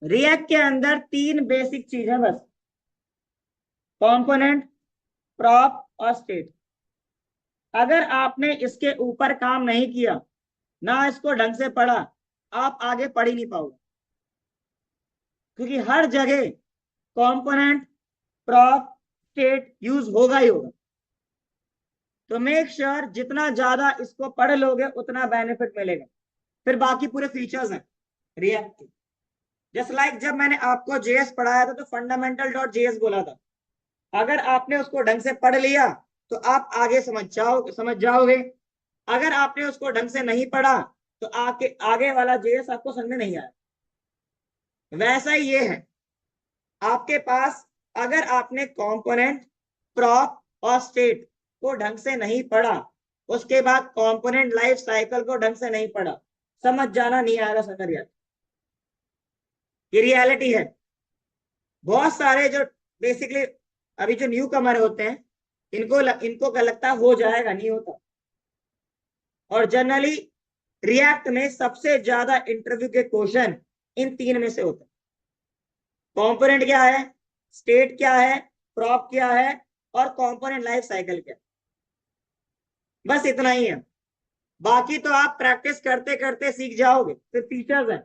React के अंदर तीन बेसिक चीज है बस, कंपोनेंट, प्रॉप और स्टेट। अगर आपने इसके ऊपर काम नहीं किया, ना इसको ढंग से पढ़ा, आप आगे पढ़ ही नहीं पाओगे, क्योंकि हर जगह कंपोनेंट, प्रॉप, स्टेट यूज होगा ही होगा। तो मेक श्योर जितना ज्यादा इसको पढ़ लोगे उतना बेनिफिट मिलेगा। फिर बाकी पूरे फीचर्स हैं रिएक्ट के। जस्ट लाइक जब मैंने आपको जेएस पढ़ाया था तो फंडामेंटल डॉट जेएस बोला था, अगर आपने उसको ढंग से पढ़ लिया तो आप आगे समझ जाओगे। अगर आपने उसको ढंग से नहीं पढ़ा तो आगे वाला जेएस आपको समझ में नहीं आया। वैसा ही ये है आपके पास। अगर आपने कंपोनेंट, प्रॉप और स्टेट को ढंग से नहीं पढ़ा, उसके बाद कंपोनेंट लाइफ साइकिल को ढंग से नहीं पढ़ा, समझ जाना नहीं आएगा समझ यार। ये रियलिटी है। बहुत सारे जो बेसिकली अभी जो न्यू कमर होते हैं, इनको क्या लगता है हो जाएगा, नहीं होता। और जनरली रिएक्ट में सबसे ज्यादा इंटरव्यू के क्वेश्चन इन तीन में से होते हैं। कंपोनेंट क्या है, स्टेट क्या है, प्रॉप क्या है, और कंपोनेंट लाइफ साइकिल क्या है। बस इतना ही है। बाकी तो आप प्रैक्टिस करते करते सीख जाओगे। फिर फीचर्स हैं।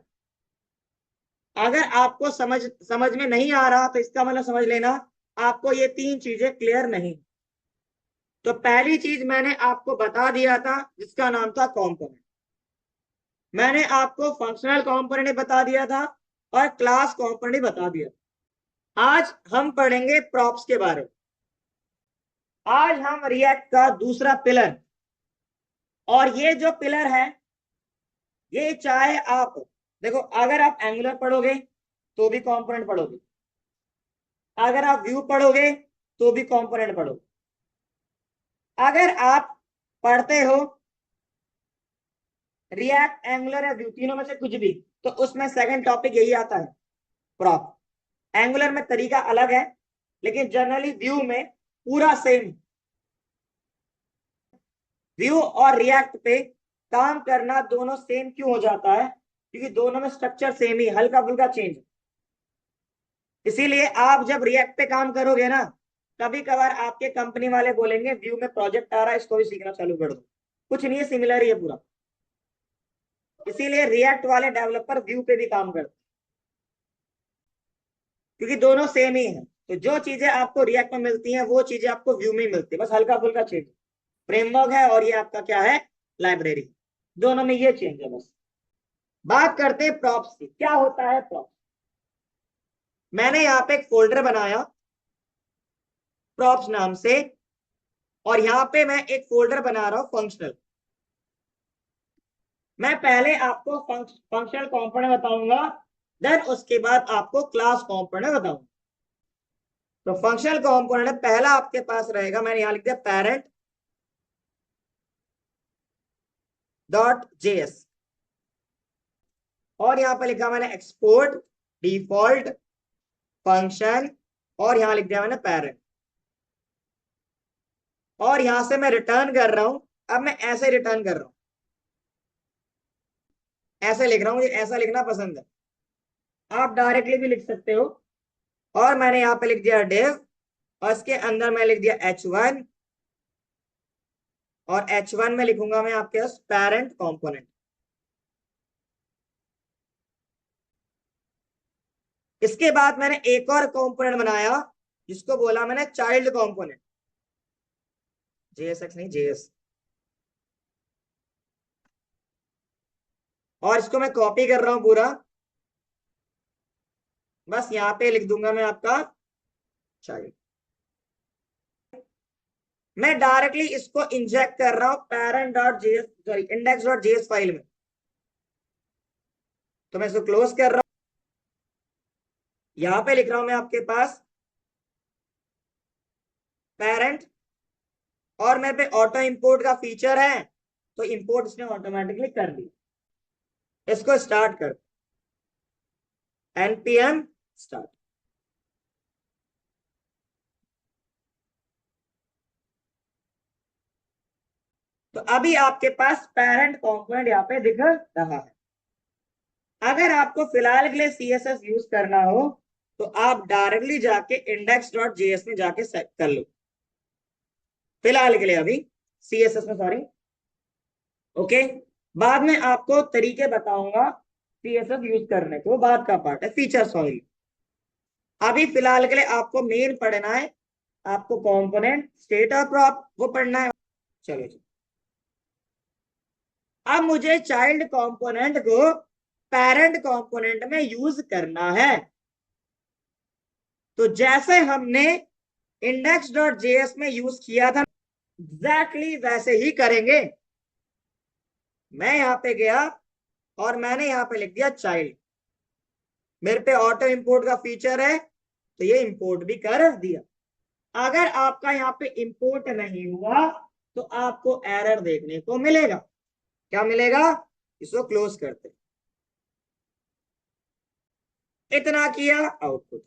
अगर आपको समझ में नहीं आ रहा तो इसका मतलब समझ लेना आपको ये तीन चीजें क्लियर नहीं। तो पहली चीज मैंने आपको बता दिया था जिसका नाम था कंपोनेंट। मैंने आपको फंक्शनल कंपोनेंट बता दिया था और क्लास कंपोनेंट बता दिया। आज हम पढ़ेंगे प्रॉप्स के बारे में। आज हम रिएक्ट का दूसरा पिलर, और ये जो पिलर है ये चाहे आप देखो, अगर आप एंगुलर पढ़ोगे तो भी कंपोनेंट पढ़ोगे, अगर आप व्यू पढ़ोगे तो भी कंपोनेंट पढ़ोगे। अगर आप पढ़ते हो रिएक्ट, एंगुलर या व्यू, तीनों में से कुछ भी, तो उसमें सेकंड टॉपिक यही आता है, प्रॉप। एंगुलर में तरीका अलग है, लेकिन जनरली व्यू में पूरा सेम। व्यू और रिएक्ट पे काम करना दोनों सेम क्यों हो जाता है? क्योंकि दोनों में स्ट्रक्चर सेम ही, हल्का फुल्का चेंज। इसीलिए आप जब रिएक्ट पे काम करोगे ना, कभी कभार आपके कंपनी वाले बोलेंगे व्यू में प्रोजेक्ट आ रहा है, इसको भी सीखना चालू कर दो। कुछ नहीं है, सिमिलर ही है पूरा। इसीलिए रिएक्ट वाले डेवलपर व्यू पे भी काम करते हैं, क्योंकि दोनों सेम ही है। तो जो चीजें आपको रिएक्ट में मिलती हैं वो चीजें आपको व्यू में मिलती है, बस हल्का फुल्का चेंज। फ्रेमवर्क है और ये आपका क्या है, लाइब्रेरी। दोनों में ये चेंज है बस। बात करते हैं प्रॉप्स की। क्या होता है प्रॉप्स? मैंने यहाँ पे एक फोल्डर बनाया प्रॉप्स नाम से, और यहाँ पे मैं एक फोल्डर बना रहा हूं फंक्शनल। मैं पहले आपको फंक्शनल कंपोनेंट बताऊंगा, देन उसके बाद आपको क्लास कंपोनेंट बताऊंगा। तो फंक्शनल कंपोनेंट पहला आपके पास रहेगा, मैंने यहां लिख दिया पेरेंट डॉट जेएस, और यहां पे लिखा मैंने एक्सपोर्ट डिफॉल्ट फंक्शन, और यहां लिख दिया मैंने पेरेंट। और यहां से मैं रिटर्न कर रहा हूं। अब मैं ऐसे रिटर्न कर रहा हूं, ऐसे लिख रहा हूं, मुझे ऐसा लिखना पसंद है। आप डायरेक्टली भी लिख सकते हो। और मैंने यहाँ पे लिख दिया डिव, और इसके अंदर मैं लिख दिया h1, और h1 में लिखूंगा मैं आपके पास पेरेंट कंपोनेंट। इसके बाद मैंने एक और कंपोनेंट बनाया जिसको बोला मैंने चाइल्ड कंपोनेंट, जेएसएक्स नहीं जेएस। और इसको मैं कॉपी कर रहा हूं पूरा, बस यहाँ पे लिख दूंगा मैं आपका चाइल्ड। मैं डायरेक्टली इसको इंजेक्ट कर रहा हूं parent dot JS, sorry index dot JS file में। तो मैं इसको क्लोज कर रहा हूं। यहां पे लिख रहा हूं मैं आपके पास पेरेंट, और मेरे पे ऑटो इंपोर्ट का फीचर है, तो इंपोर्ट इसने ऑटोमेटिकली कर दिया। इसको स्टार्ट कर, npm स्टार्ट। तो अभी आपके पास पेरेंट कंपोनेंट यहाँ पे दिख रहा है। अगर आपको फिलहाल के लिए सीएसएस यूज करना हो तो आप डायरेक्टली जाके index.js में जाके सेट कर लो, फिलहाल के लिए अभी सीएसएस में, सॉरी। ओके, बाद में आपको तरीके बताऊंगा सीएसएस यूज करने के, वो बाद का पार्ट है, फीचर सॉरी। अभी फिलहाल के लिए आपको मेन पढ़ना है, आपको कंपोनेंट, स्टेट और प्रॉप वो पढ़ना है। चलो जी, अब मुझे चाइल्ड कंपोनेंट को पेरेंट कंपोनेंट में यूज करना है। तो जैसे हमने index.js में यूज किया था एग्जैक्टली वैसे ही करेंगे। मैं यहां पे गया और मैंने यहां पे लिख दिया चाइल्ड, मेरे पे ऑटो इंपोर्ट का फीचर है तो ये इंपोर्ट भी कर दिया। अगर आपका यहाँ पे इंपोर्ट नहीं हुआ तो आपको एरर देखने को मिलेगा। क्या मिलेगा? इसको क्लोज करते, इतना किया, आउटपुट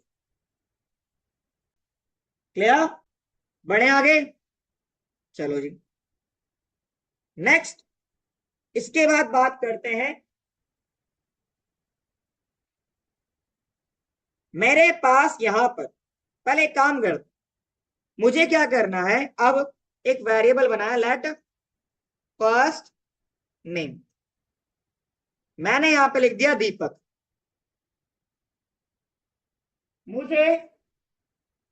क्लियर। बढ़े आगे, चलो जी नेक्स्ट। इसके बाद बात करते हैं, मेरे पास यहां पर पहले एक काम कर, मुझे क्या करना है, अब एक वेरिएबल बनाया लेट फर्स्ट नेम, मैंने यहां पे लिख दिया दीपक। मुझे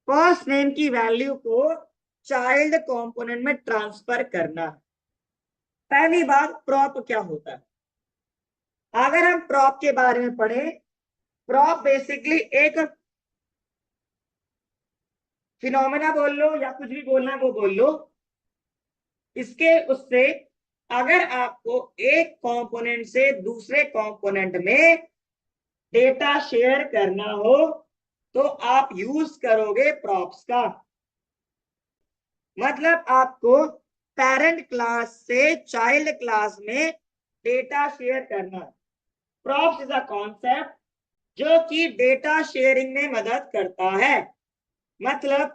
फर्स्ट नेम की वैल्यू को चाइल्ड कंपोनेंट में ट्रांसफर करना है। पहली बात, प्रॉप क्या होता है? अगर हम प्रॉप के बारे में पढ़े, प्रॉप बेसिकली एक फिनोमेना बोल लो या कुछ भी बोलना है वो बोल लो, इसके उससे अगर आपको एक कंपोनेंट से दूसरे कंपोनेंट में डेटा शेयर करना हो तो आप यूज करोगे प्रॉप्स का। मतलब आपको पेरेंट क्लास से चाइल्ड क्लास में डेटा शेयर करना है। प्रॉप्स इज अ कॉन्सेप्ट जो कि डेटा शेयरिंग में मदद करता है। मतलब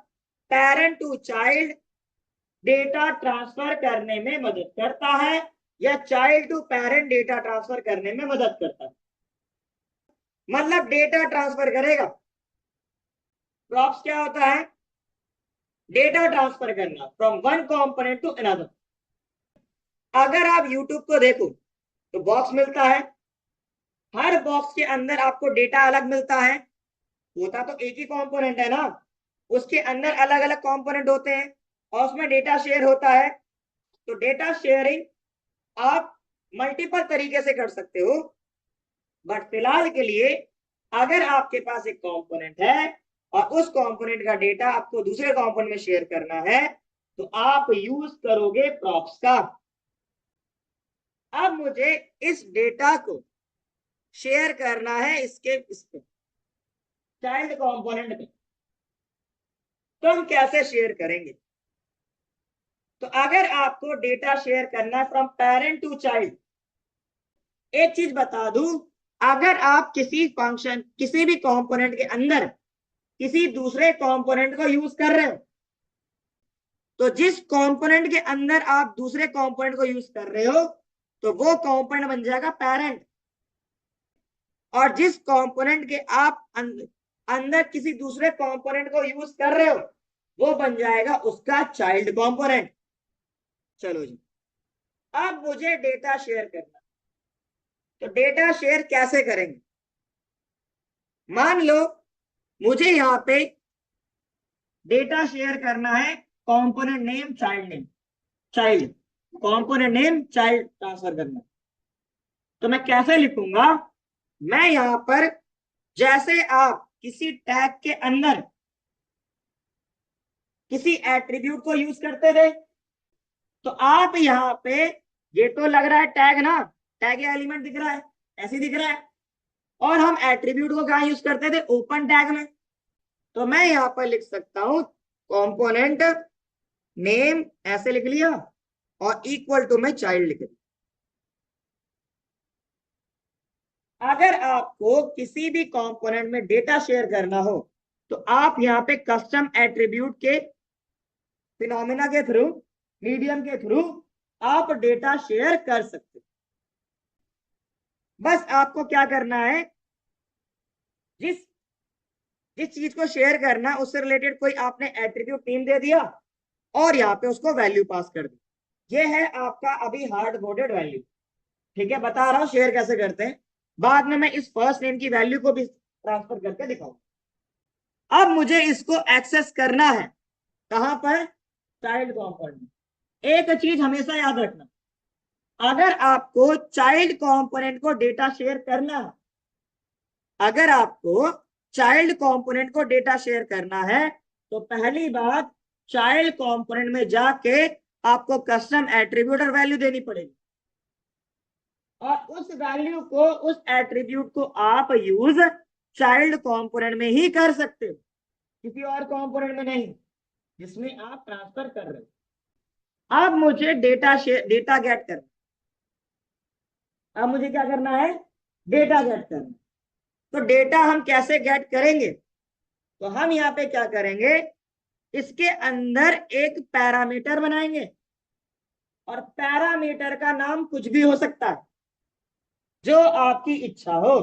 parent to child data transfer करने में मदद करता है या child to parent data transfer करने में मदद करता है। मतलब डेटा ट्रांसफर करेगा। प्रॉप्स क्या होता है? डेटा ट्रांसफर करना from one component to another. अगर आप यूट्यूब को देखो तो बॉक्स मिलता है, हर बॉक्स के अंदर आपको डेटा अलग मिलता है, होता तो एक ही कंपोनेंट है ना, उसके अंदर अलग अलग कंपोनेंट होते हैं और उसमें डेटा शेयर होता है। तो डेटा शेयरिंग आप मल्टीपल तरीके से कर सकते हो, बट फिलहाल के लिए अगर आपके पास एक कंपोनेंट है और उस कंपोनेंट का डेटा आपको दूसरे कंपोनेंट में शेयर करना है तो आप यूज करोगे प्रॉप्स का। अब मुझे इस डेटा को शेयर करना है इस पे चाइल्ड कंपोनेंट में, तो हम कैसे शेयर करेंगे? तो अगर आपको डेटा शेयर करना है फ्रॉम पेरेंट टू चाइल्ड, एक चीज बता दूं, अगर आप किसी फंक्शन किसी भी कंपोनेंट के अंदर किसी दूसरे कंपोनेंट को यूज कर रहे हो तो जिस कंपोनेंट के अंदर आप दूसरे कंपोनेंट को यूज कर रहे हो तो वो कंपोनेंट बन जाएगा पेरेंट, और जिस कंपोनेंट के आप अंदर किसी दूसरे कंपोनेंट को यूज कर रहे हो वो बन जाएगा उसका चाइल्ड कंपोनेंट। चलो जी, अब मुझे डेटा शेयर करना, तो डेटा शेयर कैसे करेंगे? मान लो मुझे यहाँ पे डेटा शेयर करना है component name child name, child component name child transfer करना, तो मैं कैसे लिखूंगा? मैं यहां पर जैसे आप किसी टैग के अंदर किसी एट्रीब्यूट को यूज करते थे तो आप यहाँ पे, ये तो लग रहा है टैग ना, टैग या एलिमेंट दिख रहा है, ऐसे दिख रहा है, और हम एट्रीब्यूट को कहां यूज करते थे? ओपन टैग में। तो मैं यहाँ पर लिख सकता हूं कंपोनेंट नेम, ऐसे लिख लिया और इक्वल टू में चाइल्ड लिख दिया। अगर आपको किसी भी कंपोनेंट में डेटा शेयर करना हो तो आप यहाँ पे कस्टम एट्रीब्यूट के फिनोमेना के थ्रू, मीडियम के थ्रू आप डेटा शेयर कर सकते। बस आपको क्या करना है, जिस जिस चीज को शेयर करना उससे रिलेटेड कोई आपने एट्रीब्यूट नेम दे दिया और यहाँ पे उसको वैल्यू पास कर दी। ये है आपका अभी हार्ड कोडेड वैल्यू। ठीक है, बता रहा हूं शेयर कैसे करते हैं, बाद में मैं इस फर्स्ट नेम की वैल्यू को भी ट्रांसफर करके दिखाऊंगा। अब मुझे इसको एक्सेस करना है कहां पर, चाइल्ड कंपोनेंट में। एक चीज हमेशा याद रखना, अगर आपको चाइल्ड कंपोनेंट को डेटा शेयर करना है, अगर आपको चाइल्ड कंपोनेंट को डेटा शेयर करना है, तो पहली बात, चाइल्ड कंपोनेंट में जाके आपको कस्टम एट्रीब्यूट और वैल्यू देनी पड़ेगी, और उस वैल्यू को, उस एट्रीब्यूट को आप यूज चाइल्ड कंपोनेंट में ही कर सकते हो, किसी और कंपोनेंट में नहीं जिसमें आप ट्रांसफर कर रहे हो। अब मुझे डेटा गेट करना, अब मुझे क्या करना है, डेटा गेट करना। तो डेटा हम कैसे गेट करेंगे, तो हम यहाँ पे क्या करेंगे, इसके अंदर एक पैरामीटर बनाएंगे, और पैरामीटर का नाम कुछ भी हो सकता है जो आपकी इच्छा हो।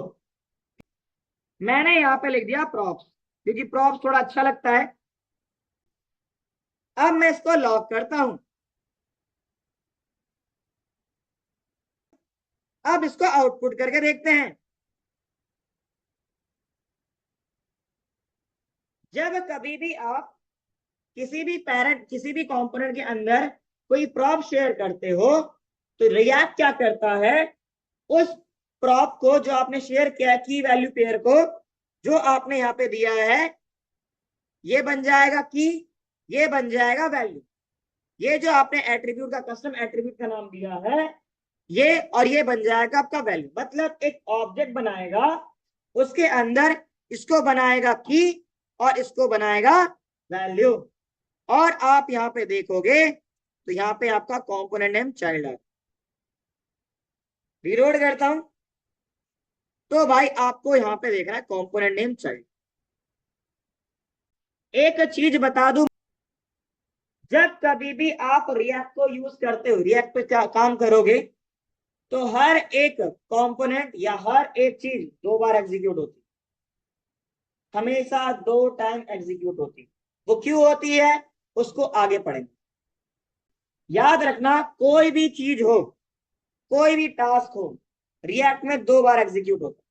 मैंने यहाँ पे लिख दिया प्रॉप्स, क्योंकि प्रॉप्स थोड़ा अच्छा लगता है। अब मैं इसको लॉक करता हूं। अब इसको आउटपुट करके देखते हैं। जब कभी भी आप किसी भी कंपोनेंट के अंदर कोई प्रॉप शेयर करते हो, तो रिएक्ट क्या करता है, उस प्रॉप को जो आपने शेयर किया, की वैल्यू पेयर को जो आपने यहाँ पे दिया है, ये बन जाएगा की, ये बन जाएगा वैल्यू। ये जो आपने एट्रीब्यूट का, कस्टम एट्रीब्यूट का नाम दिया है, ये और ये बन जाएगा आपका वैल्यू। मतलब एक ऑब्जेक्ट बनाएगा, उसके अंदर इसको बनाएगा की और इसको बनाएगा वैल्यू। और आप यहाँ पे देखोगे तो यहाँ पे आपका कंपोनेंट नेम चाइल्ड है। रीलोड करता हूं, तो भाई आपको यहाँ पे देख रहा है कंपोनेंट नेम चाइल्ड। एक चीज बता दूं, जब कभी भी आप रिएक्ट को यूज करते हो, रिएक्ट पे क्या काम करोगे, तो हर एक कंपोनेंट या हर एक चीज 2 बार एग्जीक्यूट होती, हमेशा 2 टाइम एग्जीक्यूट होती। वो क्यों होती है, उसको आगे पढ़ेंगे। याद रखना, कोई भी चीज हो, कोई भी टास्क हो, रिएक्ट में 2 बार एग्जीक्यूट होता है,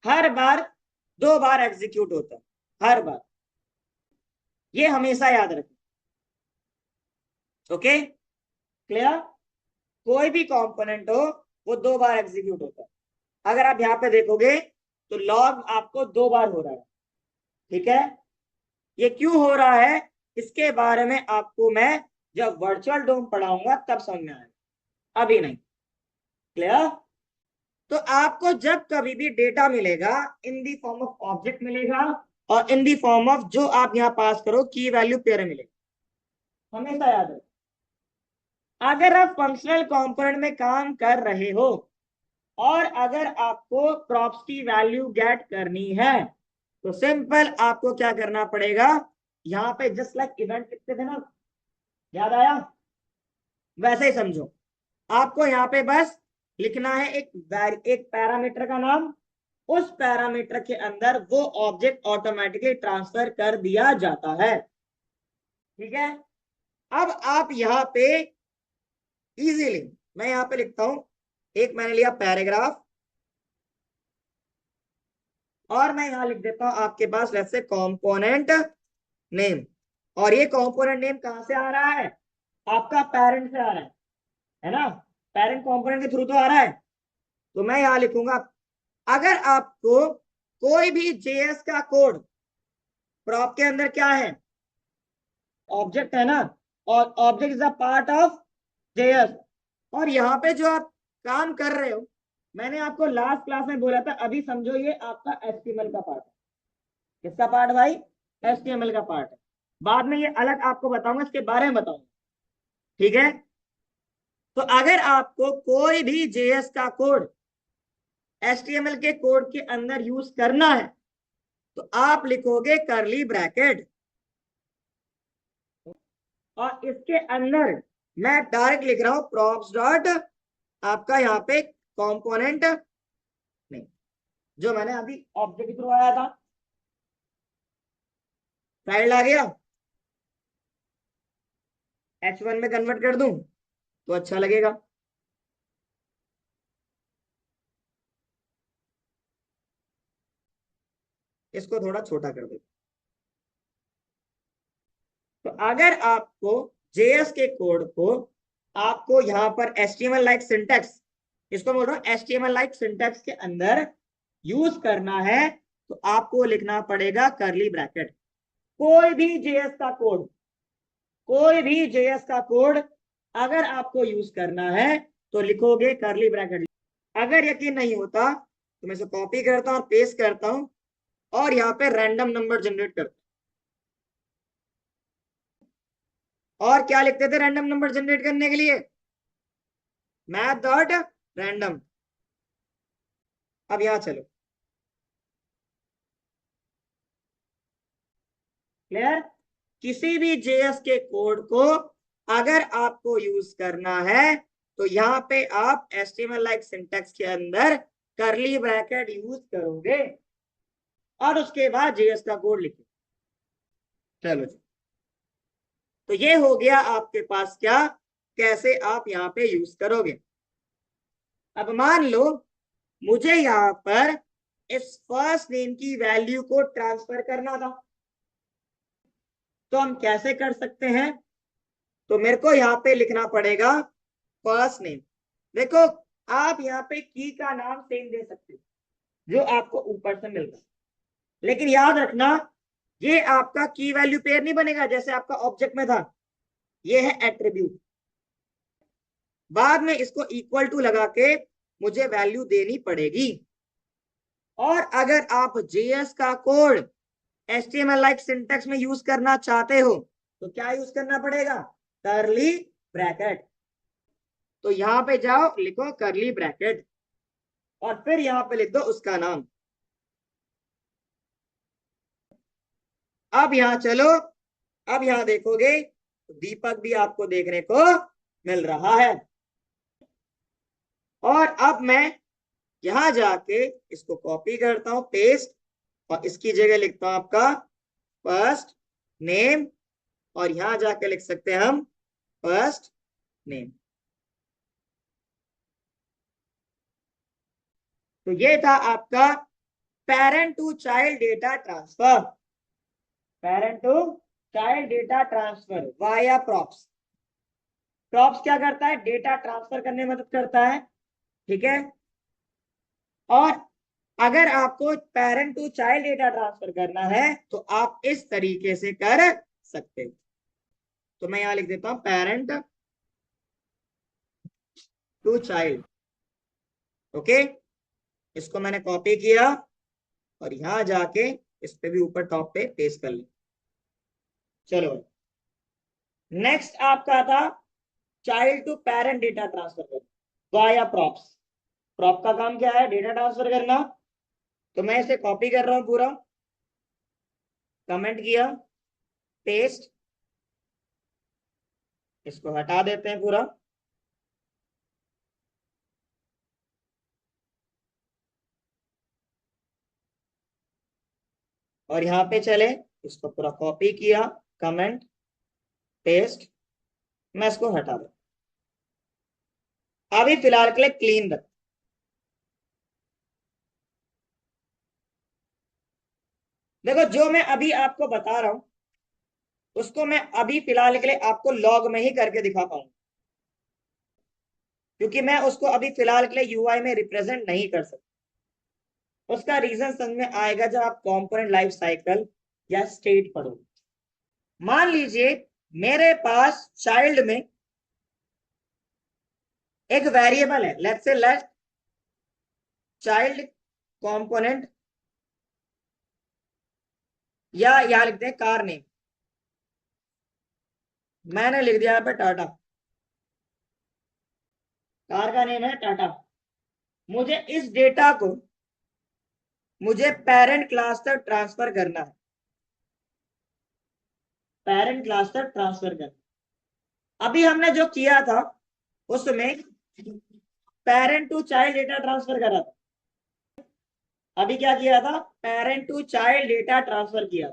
हर बार 2 बार एग्जीक्यूट होता है, हर बार। ये हमेशा याद रखना। Okay, clear. कोई भी कंपोनेंट हो, वो 2 बार एग्जीक्यूट होता है। अगर आप यहाँ पे देखोगे तो लॉग आपको 2 बार हो रहा है। ठीक है, ये क्यों हो रहा है, इसके बारे में आपको मैं जब वर्चुअल डोम पढ़ाऊंगा तब समझ में आएगा, अभी नहीं। क्लियर। तो आपको जब कभी भी डेटा मिलेगा, इन दी फॉर्म ऑफ ऑब्जेक्ट मिलेगा, और इन दी फॉर्म ऑफ जो आप यहाँ पास करो की वैल्यू पेयर मिलेगा, हमेशा याद रखो। अगर आप फंक्शनल कंपोनेंट में काम कर रहे हो और अगर आपको प्रॉप्स की वैल्यू गेट करनी है, तो सिंपल आपको क्या करना पड़ेगा, यहाँ पे जस्ट लाइक इवेंट लिखते थे ना, याद आया, वैसे ही समझो। आपको यहाँ पे बस लिखना है एक पैरामीटर का नाम, उस पैरामीटर के अंदर वो ऑब्जेक्ट ऑटोमेटिकली ट्रांसफर कर दिया जाता है। ठीक है, अब आप यहाँ पे इजीली, मैं यहाँ पे लिखता हूं, एक मैंने लिया पैराग्राफ, और मैं यहाँ लिख देता हूं आपके पास वैसे कंपोनेंट नेम। और ये कंपोनेंट नेम कहां से आ रहा है, आपका पेरेंट से आ रहा है ना, पेरेंट कंपोनेंट के थ्रू तो आ रहा है। तो मैं यहाँ लिखूंगा, अगर आपको कोई भी जेएस का कोड, प्रॉप के अंदर क्या है, ऑब्जेक्ट है ना, और object is a part of JS, और यहाँ पे जो आप काम कर रहे हो, मैंने आपको लास्ट क्लास में बोला था, अभी समझो ये आपका एचटीएमएल का पार्ट है। किसका पार्ट भाई, एचटीएमएल का पार्ट है। बाद में ये अलग आपको बताऊंगा, इसके बारे में बताऊंगा। ठीक है, तो अगर आपको कोई भी जेएस का कोड एचटीएमएल के कोड के अंदर यूज करना है, तो आप लिखोगे करली ब्रैकेट, और इसके अंदर मैं डायरेक्ट लिख रहा हूं प्रॉप्स डॉट आपका यहाँ पे कंपोनेंट नहीं, जो मैंने अभी ऑब्जेक्ट के थ्रू आया था, फाइल आ गया, H1 में कन्वर्ट कर दूं तो अच्छा लगेगा। इसको थोड़ा छोटा कर दो। तो अगर आपको जेएस के कोड को आपको यहाँ पर HTML लाइक सिंटैक्स, इसको बोल रहा हूँ HTML लाइक सिंटैक्स के अंदर यूज करना है, तो आपको लिखना पड़ेगा करली ब्रैकेट। कोई भी जेएस का कोड, कोई भी जेएस का कोड अगर आपको यूज करना है तो लिखोगे करली ब्रैकेट। अगर यकीन नहीं होता तो मैं इसे कॉपी करता हूँ और पेस्ट करता हूँ और यहाँ पे रैंडम नंबर जनरेट करता हूँ। और क्या लिखते थे रैंडम नंबर जनरेट करने के लिए? Math dot random. अब यहां चलो, क्लियर? किसी भी जेएस के कोड को अगर आपको यूज करना है तो यहाँ पे आप HTML लाइक सिंटैक्स के अंदर करली ब्रैकेट यूज करोगे और उसके बाद जेएस का कोड लिखो। चलो जी, तो ये हो गया आपके पास क्या, कैसे आप यहाँ पे यूज करोगे। अब मान लो मुझे यहाँ पर इस फर्स्ट नेम की वैल्यू को ट्रांसफर करना था, तो हम कैसे कर सकते हैं? तो मेरे को यहाँ पे लिखना पड़ेगा फर्स्ट नेम। देखो, आप यहाँ पे की का नाम सेम दे सकते हो जो आपको ऊपर से मिलता है, लेकिन याद रखना ये आपका की वैल्यू पेयर नहीं बनेगा जैसे आपका ऑब्जेक्ट में था, ये है एट्रीब्यूट। बाद में इसको इक्वल टू लगा के मुझे वैल्यू देनी पड़ेगी। और अगर आप जेएस का कोड HTML लाइक सिंटैक्स में यूज करना चाहते हो तो क्या यूज करना पड़ेगा? करली ब्रैकेट। तो यहां पे जाओ, लिखो करली ब्रैकेट और फिर यहां पे लिख दो उसका नाम। अब यहां चलो, अब यहां देखोगे तो दीपक भी आपको देखने को मिल रहा है। और अब मैं यहां जाके इसको कॉपी करता हूं, पेस्ट, और इसकी जगह लिखता हूं आपका फर्स्ट नेम, और यहां जाके लिख सकते हैं हम फर्स्ट नेम। तो ये था आपका parent to child data transfer, parent to child data transfer via props. Props क्या करता है? डेटा ट्रांसफर करने में मदद करता है, ठीक है। और अगर आपको parent to child data transfer करना है तो आप इस तरीके से कर सकते हो। तो मैं यहां लिख देता हूं पेरेंट टू चाइल्ड, ओके। इसको मैंने कॉपी किया और यहां जाके इस पे भी ऊपर टॉप पे पेस्ट कर लिया। चलो, नेक्स्ट आपका था child to parent data transfer via props. Prop का काम क्या है? डेटा ट्रांसफर करना। तो मैं इसे कॉपी कर रहा हूं पूरा, कमेंट किया, पेस्ट, इसको हटा देते हैं पूरा। और यहाँ पे चले, इसको पूरा कॉपी किया, कमेंट, पेस्ट, मैं इसको हटा दूं। अभी फिलहाल के लिए क्लीन रख। देखो, जो मैं अभी आपको बता रहा हूं उसको मैं अभी फिलहाल के लिए आपको लॉग में ही करके दिखा पाऊंगा, क्योंकि मैं उसको अभी फिलहाल के लिए यूआई में रिप्रेजेंट नहीं कर सकता। उसका रीजन समझ में आएगा जब आप कंपोनेंट लाइफ साइकिल या स्टेट पढ़ोगे। मान लीजिए मेरे पास चाइल्ड में एक वेरिएबल है, let's say late child component, या यहां लिखते हैं कार नेम। मैंने लिख दिया यहाँ पे टाटा, कार का नेम है टाटा। मुझे इस डेटा को मुझे पेरेंट क्लास तक ट्रांसफर करना है, पेरेंट क्लास तक ट्रांसफर करना। अभी हमने जो किया था उसमें parent to child data transfer करा था। अभी क्या किया था, parent to child data transfer किया।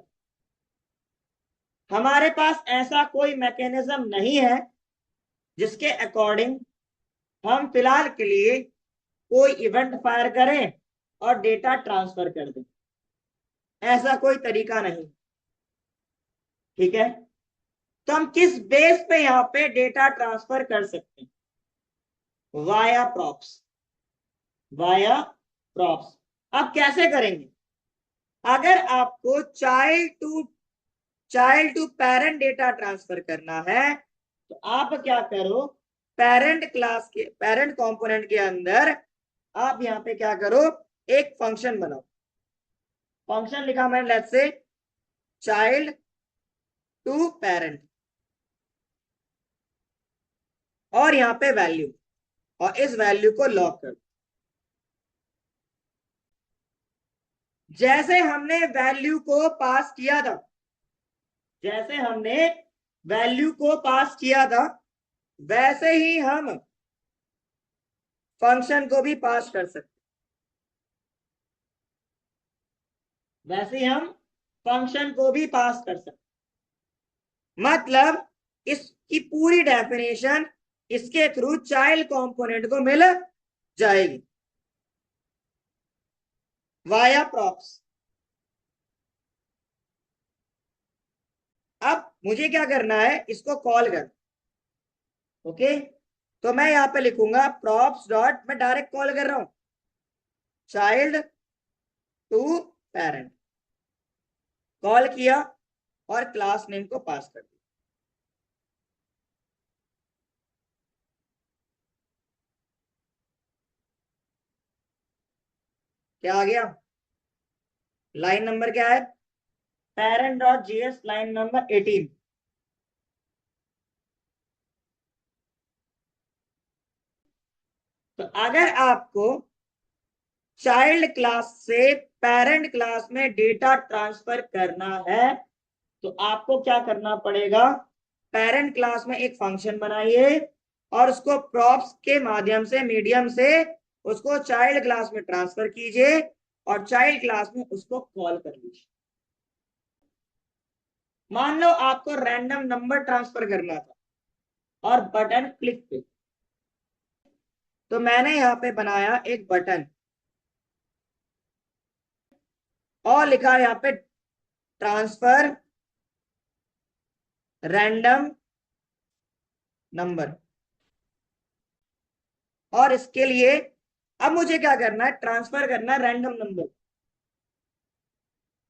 हमारे पास ऐसा कोई मैकेनिज्म नहीं है जिसके अकॉर्डिंग हम फिलहाल के लिए कोई इवेंट फायर करें और डेटा ट्रांसफर कर दें। ऐसा कोई तरीका नहीं। ठीक है, तो हम किस बेस पे यहां पे डेटा ट्रांसफर कर सकते हैं? Via props. Via props. अब कैसे करेंगे? अगर आपको child to parent data transfer करना है तो आप क्या करो, पेरेंट कंपोनेंट के अंदर आप यहां पे क्या करो, एक फंक्शन बनाओ। फंक्शन लिखा मैंने, let's say child to parent, और यहां पे वैल्यू, और इस वैल्यू को लॉक कर। जैसे हमने वैल्यू को पास किया था, जैसे हमने वैल्यू को पास किया था, वैसे ही हम फंक्शन को भी पास कर सकते, वैसे ही हम फंक्शन को भी पास कर सकते। मतलब इसकी पूरी डेफिनेशन इसके थ्रू चाइल्ड कंपोनेंट को मिल जाएगी वाया प्रॉप्स। अब मुझे क्या करना है, इसको कॉल कर। ओके, तो मैं यहां पे लिखूंगा प्रॉप्स डॉट, मैं डायरेक्ट कॉल कर रहा हूं, चाइल्ड टू पेरेंट। कॉल किया और क्लास नेम को पास कर दिया। क्या आ गया? लाइन नंबर क्या है? Parent dot GS line number 18। तो अगर आपको चाइल्ड क्लास से पेरेंट क्लास में डेटा ट्रांसफर करना है तो आपको क्या करना पड़ेगा, पेरेंट क्लास में एक फंक्शन बनाइए और उसको प्रॉप्स के माध्यम से, मीडियम से उसको चाइल्ड क्लास में ट्रांसफर कीजिए और चाइल्ड क्लास में उसको कॉल कर लीजिए। मान लो आपको रैंडम नंबर ट्रांसफर करना था और बटन क्लिक पे, तो मैंने यहां पे बनाया एक बटन और लिखा यहां पे ट्रांसफर रैंडम नंबर। और इसके लिए अब मुझे क्या करना है, ट्रांसफर करना है रैंडम नंबर।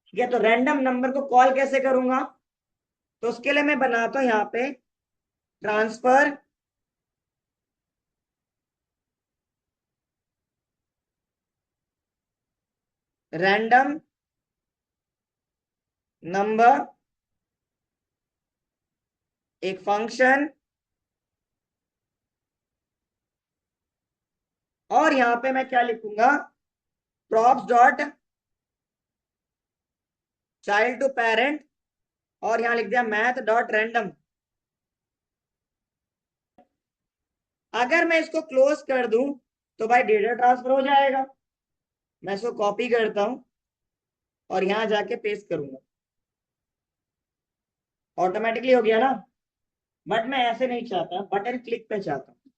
ठीक है, तो रैंडम नंबर को कॉल कैसे करूंगा? तो उसके लिए मैं बनाता हूं यहां पे ट्रांसफर रैंडम नंबर, एक फंक्शन, और यहां पे मैं क्या लिखूंगा, props dot child to parent, और यहां लिख दिया मैथ डॉट रैंडम। अगर मैं इसको क्लोज कर दूं तो भाई डेटा ट्रांसफर हो जाएगा। मैं इसको कॉपी करता हूं और यहां जाके पेस्ट करूंगा, ऑटोमेटिकली हो गया ना। बट मैं ऐसे नहीं चाहता, बटन क्लिक पे चाहता हूं।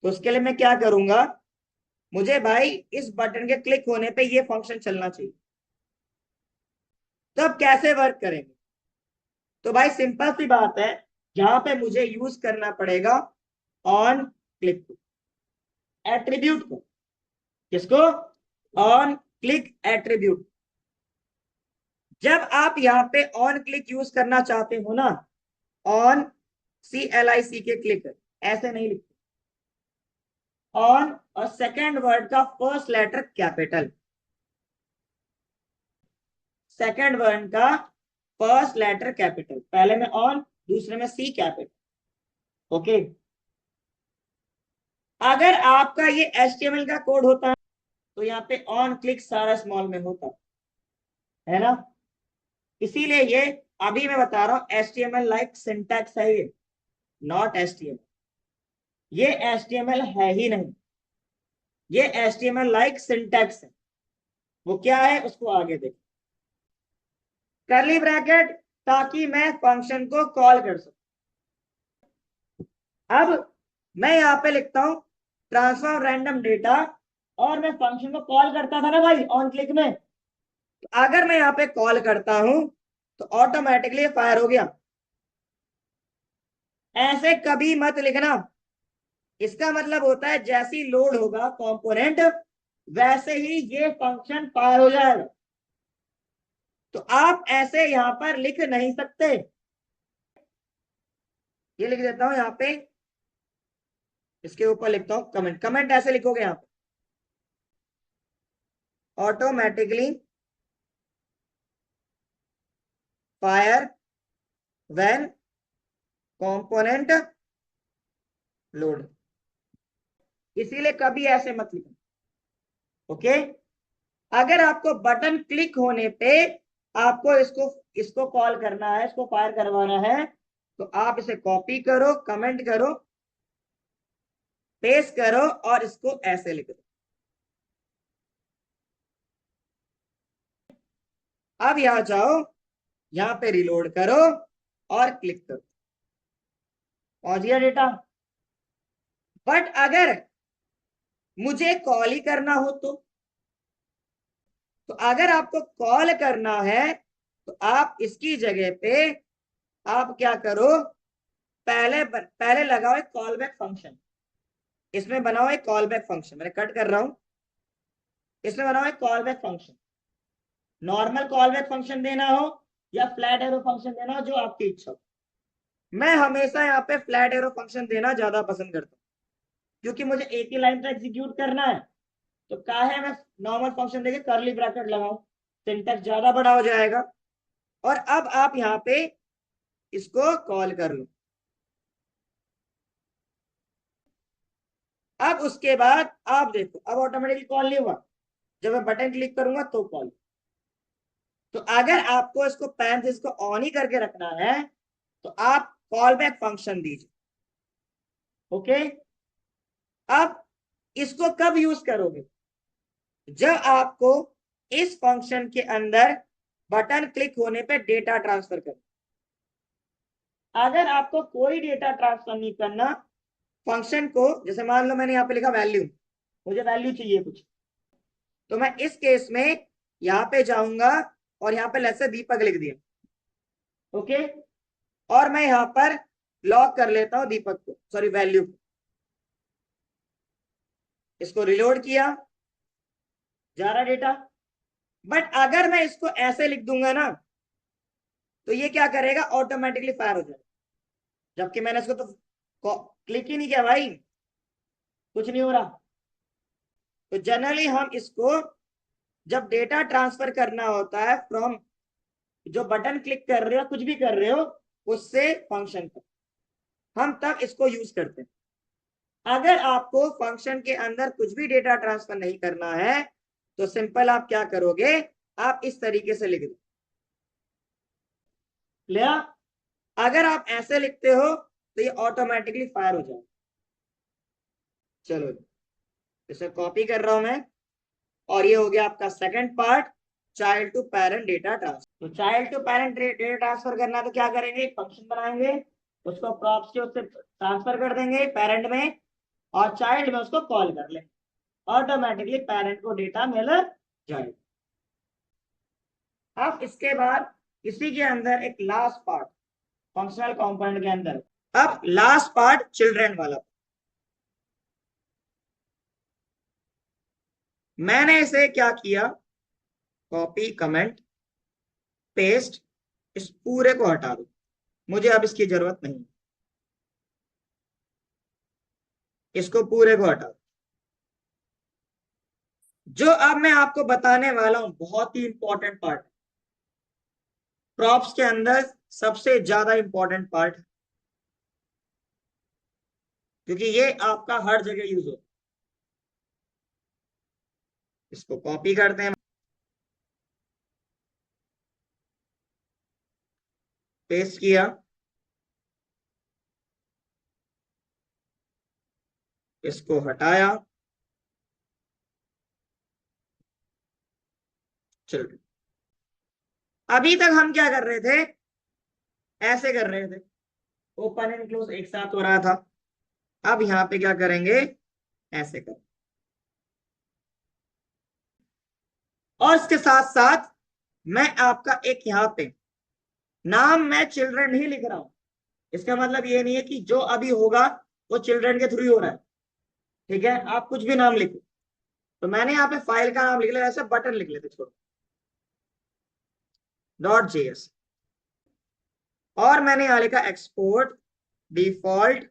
तो उसके लिए मैं क्या करूंगा, मुझे भाई इस बटन के क्लिक होने पे ये फंक्शन चलना चाहिए। तो अब कैसे वर्क करेंगे? तो भाई सिंपल सी बात है, यहां पे मुझे यूज करना पड़ेगा ऑन क्लिक एट्रीब्यूट को। किसको? On click attribute. जब आप यहाँ पे ऑन क्लिक यूज करना चाहते हो ना, ऑन CLIC के क्लिक, ऐसे नहीं लिखते, ऑन और सेकेंड वर्ड का first letter capital, second word का फर्स्ट लेटर कैपिटल, पहले में ऑन, दूसरे में सी कैपिटल। ओके, अगर आपका ये HTML का कोड होता तो यहाँ पे ऑन क्लिक सारा स्मॉल में होता है ना। इसीलिए ये अभी मैं बता रहा हूं HTML लाइक सिंटैक्स है ये। Not HTML। ये HTML है ही नहीं, ये HTML लाइक सिंटैक्स है। वो क्या है उसको आगे देख। करली ब्रैकेट ताकि मैं फंक्शन को कॉल कर सकूं। अब मैं यहां पे लिखता हूं ट्रांसफॉर्म रैंडम डेटा, और मैं फंक्शन को कॉल करता था ना भाई ऑन क्लिक में। तो अगर मैं यहाँ पे कॉल करता हूं तो ऑटोमेटिकली फायर हो गया। ऐसे कभी मत लिखना। इसका मतलब होता है जैसी लोड होगा कंपोनेंट वैसे ही ये फंक्शन फायर हो जाएगा। तो आप ऐसे यहां पर लिख नहीं सकते। ये लिख देता हूं यहाँ पे, इसके ऊपर लिखता हूं कमेंट। कमेंट ऐसे लिखोगे यहाँ पे, automatically fire when component load. इसीलिए कभी ऐसे मत लिखो। ओके। अगर आपको बटन क्लिक होने पे आपको इसको इसको कॉल करना है, इसको फायर करवाना है, तो आप इसे कॉपी करो, कमेंट करो, पेस्ट करो और इसको ऐसे लिख दो। अब यहां जाओ, यहां पे रिलोड करो और क्लिक करो, पहुंच गया डेटा। बट अगर मुझे कॉल ही करना हो तो अगर आपको कॉल करना है तो आप इसकी जगह पे आप क्या करो, पहले लगाओ एक कॉल बैक फंक्शन। इसमें बनाओ एक कॉल बैक फंक्शन, मैंने कट कर रहा हूं। इसमें बनाओ एक call back function. Normal call back function देना हो या फ्लैट एरो फंक्शन देना हो, जो आपकी इच्छा हो। मैं हमेशा यहाँ पे फ्लैट एरो फंक्शन देना ज्यादा पसंद करता हूँ, क्योंकि मुझे एक ही लाइन पे एग्जीक्यूट करना है। तो क्या है, मैं नॉर्मल फंक्शन देके करली ब्रैकेट लगाऊं, सिंटैक्स ज्यादा बड़ा हो जाएगा। और अब आप यहाँ पे इसको कॉल कर लो। अब उसके बाद आप देखो, अब ऑटोमेटिकली कॉल नहीं हुआ, जब मैं बटन क्लिक करूंगा तो कॉल। तो अगर आपको इसको पैन से इसको ऑन ही करके रखना है तो आप कॉल बैक फंक्शन दीजिए। ओके। अब इसको कब यूज करोगे, जब आपको इस फंक्शन के अंदर बटन क्लिक होने पे डेटा ट्रांसफर कर। अगर आपको कोई डेटा ट्रांसफर नहीं करना फंक्शन को, जैसे मान लो मैंने यहाँ पे लिखा वैल्यू, मुझे वैल्यू चाहिए कुछ, तो मैं इस केस में यहाँ पे जाऊंगा और यहाँ पे लेट्स से दीपक लिख दिया। ओके। और मैं यहाँ पर लॉक कर लेता हूं दीपक को, सॉरी वैल्यू को। इसको रिलोड किया, जा रहा डेटा। बट अगर मैं इसको ऐसे लिख दूंगा ना तो ये क्या करेगा, ऑटोमेटिकली फायर हो जाएगा। जबकि मैंने इसको तो क्लिक ही नहीं किया भाई, कुछ नहीं हो रहा। तो जनरली हम इसको जब डेटा ट्रांसफर करना होता है फ्रॉम, जो बटन क्लिक कर रहे हो कुछ भी कर रहे हो उससे फंक्शन पर, हम तब इसको यूज करते हैं। अगर आपको फंक्शन के अंदर कुछ भी डेटा ट्रांसफर नहीं करना है तो सिंपल आप क्या करोगे, आप इस तरीके से लिख दो। लिया। अगर आप ऐसे लिखते हो तो ये ऑटोमेटिकली फायर हो जाएगा। चलो इसे कॉपी कर रहा हूं मैं, और ये हो गया आपका second part, child to parent data transfer. तो child to parent data transfer करना है तो क्या करेंगे, एक फंक्शन बनाएंगे, उसको प्रॉप्स के उससे ट्रांसफर कर देंगे पेरेंट में, और चाइल्ड में उसको कॉल कर लेंगे, ऑटोमेटिकली पेरेंट को डेटा मिल जाएगा। अब इसके बाद इसी के अंदर एक लास्ट पार्ट फंक्शनल कंपोनेंट के अंदर, अब लास्ट पार्ट चिल्ड्रन वाला। मैंने इसे क्या किया, कॉपी कमेंट पेस्ट, इस पूरे को हटा दो, मुझे अब इसकी जरूरत नहीं, इसको पूरे को हटा दो। जो अब मैं आपको बताने वाला हूं बहुत ही इंपॉर्टेंट पार्ट, प्रॉप्स के अंदर सबसे ज्यादा इंपॉर्टेंट पार्ट, क्योंकि ये आपका हर जगह यूज हो। इसको कॉपी करते हैं, पेस्ट किया, इसको हटाया। चलो, अभी तक हम क्या कर रहे थे, ऐसे कर रहे थे, ओपन एंड क्लोज एक साथ हो रहा था। अब यहाँ पे क्या करेंगे, ऐसे कर, और इसके साथ साथ मैं आपका एक यहाँ पे नाम मैं चिल्ड्रन नहीं लिख रहा हूं। इसका मतलब ये नहीं है कि जो अभी होगा वो चिल्ड्रन के थ्रू ही हो रहा है। ठीक है, आप कुछ भी नाम लिखो। तो मैंने यहाँ पे फाइल का नाम लिख लिया, ऐसे बटन लिख लेते छोड़ो, .js। और मैंने यहाँ लिखा एक्सपोर्ट डिफॉल्ट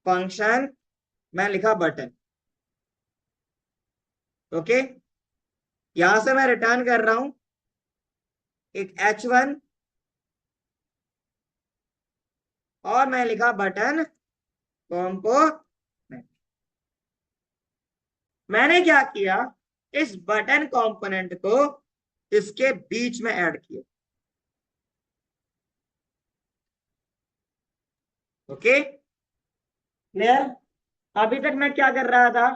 फंक्शन, मैं लिखा बटन। ओके, यहां से मैं रिटर्न कर रहा हूं एक h1, और मैं लिखा बटन कॉम्पोनेंट। मैंने क्या किया, इस बटन कंपोनेंट को इसके बीच में ऐड किया। Okay clear. अभी तक मैं क्या कर रहा था,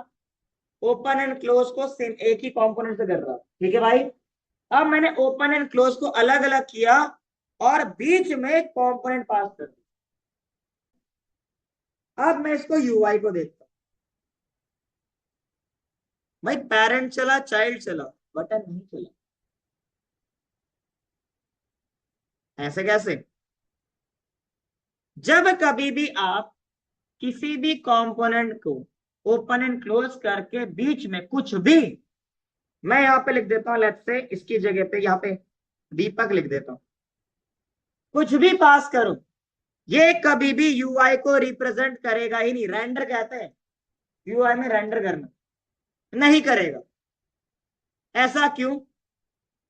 ओपन एंड क्लोज को सेम एक ही कंपोनेंट से कर रहा था। ठीक है भाई, अब मैंने ओपन एंड क्लोज को अलग अलग किया और बीच में एक कंपोनेंट पास कर दिया। अब मैं इसको यूआई को देखता हूं। भाई पेरेंट चला, चाइल्ड चला, बटन नहीं चला। ऐसे कैसे, जब कभी भी आप किसी भी कंपोनेंट को ओपन एंड क्लोज करके बीच में कुछ भी, मैं यहां पे लिख देता हूं, लेट्स से इसकी जगह पे यहां पे दीपक लिख देता हूं, कुछ भी पास करो, ये कभी भी यूआई को रिप्रेजेंट करेगा ही नहीं। रेंडर कहते हैं यूआई में, रेंडर करना नहीं करेगा। ऐसा क्यों,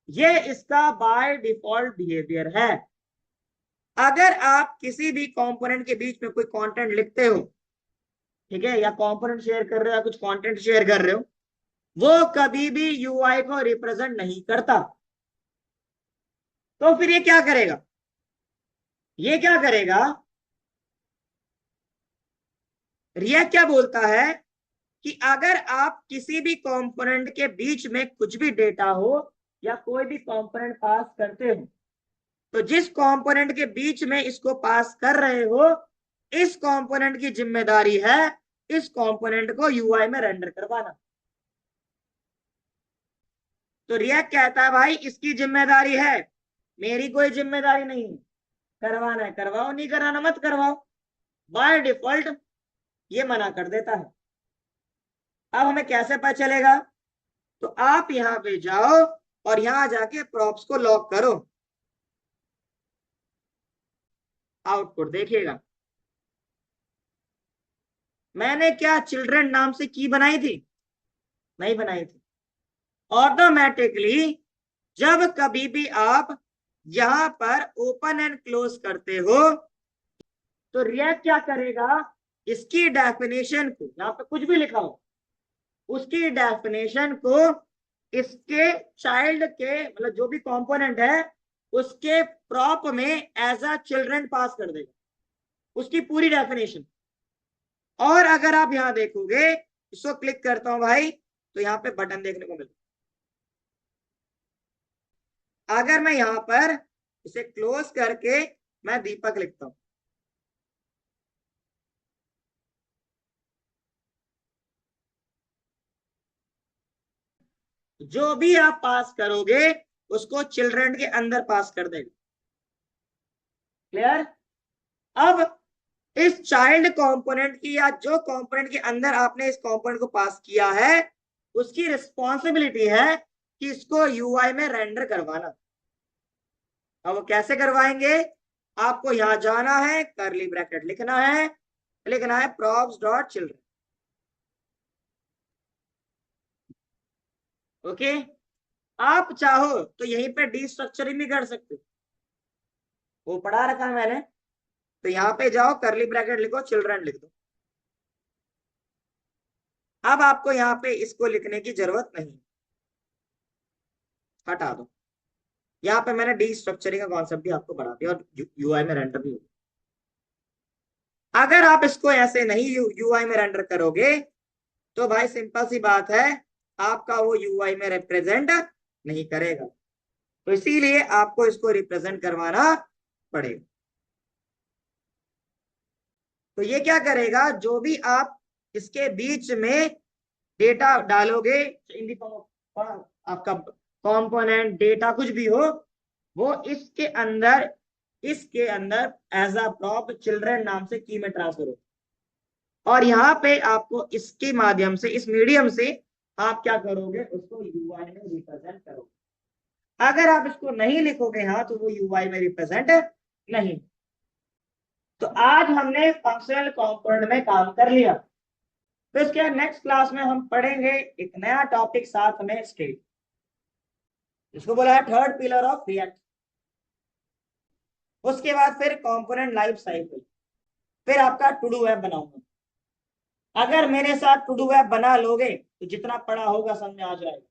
ये इसका बाय डिफॉल्ट बिहेवियर है। अगर आप किसी भी कंपोनेंट के बीच में कोई कंटेंट लिखते हो, ठीक है, या कंपोनेंट शेयर कर रहे हो या कुछ कंटेंट शेयर कर रहे हो, वो कभी भी यूआई को रिप्रेजेंट नहीं करता। तो फिर ये क्या करेगा, ये क्या करेगा, रिएक्ट क्या बोलता है कि अगर आप किसी भी कंपोनेंट के बीच में कुछ भी डेटा हो या कोई भी कंपोनेंट पास करते हो, तो जिस कंपोनेंट के बीच में इसको पास कर रहे हो, इस कंपोनेंट की जिम्मेदारी है इस कंपोनेंट को यूआई में रेंडर करवाना। तो रिएक्ट कहता है भाई इसकी जिम्मेदारी है, मेरी कोई जिम्मेदारी नहीं है। करवाना है करवाओ, नहीं कराना मत करवाओ। बाय डिफॉल्ट ये मना कर देता है। अब हमें कैसे पता चलेगा, तो आप यहां पे जाओ और यहां जाके प्रॉप्स को लॉक करो, आउटपुट देखिएगा। मैंने क्या चिल्ड्रन नाम से की बनाई थी, नहीं बनाई थी। ऑटोमेटिकली जब कभी भी आप यहां पर ओपन एंड क्लोज करते हो, तो रिएक्ट क्या करेगा, इसकी डेफिनेशन को, यहां पे कुछ भी लिखा हो, उसकी डेफिनेशन को इसके चाइल्ड के, मतलब जो भी कंपोनेंट है उसके प्रॉप में एज अ चिल्ड्रन पास कर देगा, उसकी पूरी डेफिनेशन। और अगर आप यहां देखोगे, इसको क्लिक करता हूं भाई, तो यहां पे बटन देखने को मिलता है। अगर मैं यहां पर इसे क्लोज करके मैं दीपक लिखता हूं, जो भी आप पास करोगे उसको चिल्ड्रन के अंदर पास कर देगा। क्लियर। अब इस चाइल्ड कंपोनेंट की, या जो कंपोनेंट के अंदर आपने इस कंपोनेंट को पास किया है, उसकी रिस्पॉन्सिबिलिटी है कि इसको यूआई में रेंडर करवाना। अब वो कैसे करवाएंगे, आपको यहां जाना है, करली ब्रैकेट लिखना है, लिखना है प्रॉप्स डॉट चिल्ड्रन। ओके, आप चाहो तो यहीं पे डी स्ट्रक्चरिंग भी कर सकते हो, वो पढ़ा रखा है मैंने। तो यहाँ पे जाओ, करली ब्रैकेट लिखो, चिल्ड्रन लिख दो। अब आपको यहाँ पे इसको लिखने की जरूरत नहीं, हटा दो। यहाँ पे मैंने डी स्ट्रक्चरिंग का कॉन्सेप्ट भी आपको पढ़ा दिया और यूआई में रेंडर भी हो। अगर आप इसको ऐसे नहीं यूआई में रेंडर करोगे तो भाई सिंपल सी बात है, आपका वो यूआई में रिप्रेजेंट नहीं करेगा। तो इसीलिए आपको इसको रिप्रेजेंट करवाना पड़ेगा। तो ये क्या करेगा, जो भी आप इसके बीच में डेटा डालोगे इन दी फॉर्म ऑफ आपका कंपोनेंट डेटा कुछ भी हो, वो इसके अंदर एज अ प्रॉप चिल्ड्रन नाम से की में ट्रांसफर हो, और यहाँ पे आपको इसके माध्यम से, इस मीडियम से आप क्या करोगे, उसको यूआई में रिप्रेजेंट करोगे। अगर आप इसको नहीं लिखोगे हाँ, तो वो यूआई में रिप्रेजेंट नहीं। तो आज हमने फंक्शनल कंपोनेंट में काम कर लिया। तो इसके नेक्स्ट क्लास में हम पढ़ेंगे एक नया टॉपिक साथ में स्टेट, इसको बोला है थर्ड पिलर ऑफ रिएक्ट। उसके बाद फिर कंपोनेंट लाइफ साइकिल, फिर आपका टू डू ऐप बनाऊंगा। अगर मेरे साथ टू डू ऐप बना लोगे तो जितना पढ़ा होगा समझ में आ जाएगा।